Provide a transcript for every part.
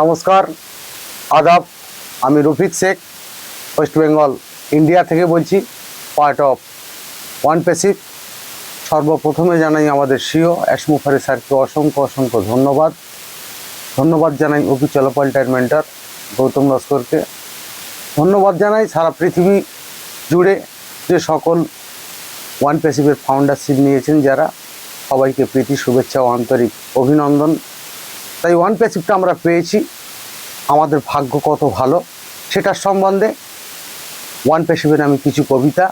নমস্কার, আদাব। আমি রফিক শেখ, ওয়েস্ট বেঙ্গল ইন্ডিয়া থেকে বলছি, পার্ট অফ ওয়ান প্যাসিভ। সর্বপ্রথমে জানাই আমাদের সিও অ্যাশমুফারি স্যারকে অসংখ্য ধন্যবাদ জানাই ওপি চলপাল্টার মেন্টর গৌতম লস্করকে। ধন্যবাদ জানাই সারা পৃথিবী জুড়ে যে সকল ওয়ান প্যাসিভের ফাউন্ডারশিপ নিয়েছেন যারা, সবাইকে প্রীতি শুভেচ্ছা ও আন্তরিক অভিনন্দন। তাই ওয়ান প্যাসিভটা আমরা পেয়েছি, আমাদের ভাগ্য কত ভালো সেটার সম্বন্ধে ওয়ান প্যাসিভের আমি কিছু কবিতা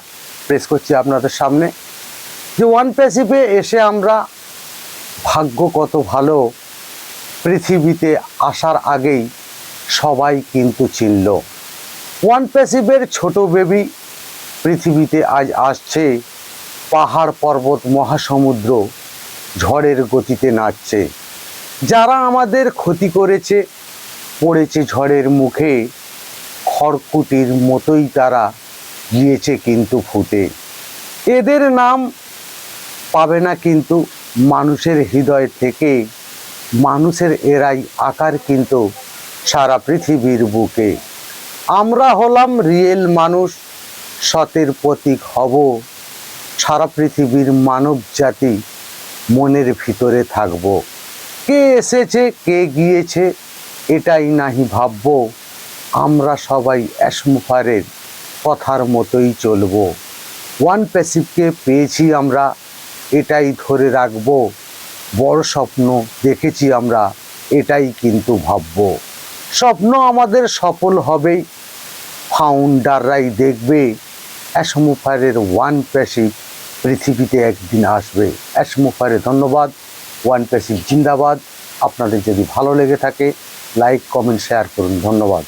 প্রেস করছি আপনাদের সামনে। যে ওয়ান প্যাসিভে এসে আমরা ভাগ্য কত ভালো, পৃথিবীতে আসার আগেই সবাই কিন্তু চিনল। ওয়ান প্যাসিভের ছোট বেবি পৃথিবীতে আজ আসছে, পাহাড় পর্বত মহাসমুদ্র ঝড়ের গতিতে নাচছে। যারা আমাদের ক্ষতি করেছে পড়েছে ঝড়ের মুখে, খড়কুটির মতোই তারা গিয়েছে কিন্তু ফুটে। এদের নাম পাবে না কিন্তু মানুষের হৃদয় থেকে, মানুষের এরাই আকার কিন্তু সারা পৃথিবীর বুকে। আমরা হলাম রিয়েল মানুষ, সতের প্রতীক হব, সারা পৃথিবীর মানব জাতি মনের ভিতরে থাকব। কে এসেছে কে গিয়েছে এটাই নাহি ভাবব, আমরা সবাই অ্যাশমুফারের কথার মতোই চলব। ওয়ান প্যাসিভকে পেয়েছি আমরা, এটাই ধরে রাখব, বড় স্বপ্ন দেখেছি আমরা, এটাই কিন্তু ভাবব। স্বপ্ন আমাদের সফল হবেই, ফাউন্ডাররাই দেখবে, অ্যাশমুফারের ওয়ান প্যাসিভ পৃথিবীতে একদিন আসবে। অ্যাশমুফারে ধন্যবাদ। ওয়ান প্যাসিভ জিন্দাবাদ। আপনাদের যদি ভালো লেগে থাকে লাইক কমেন্ট শেয়ার করুন। ধন্যবাদ।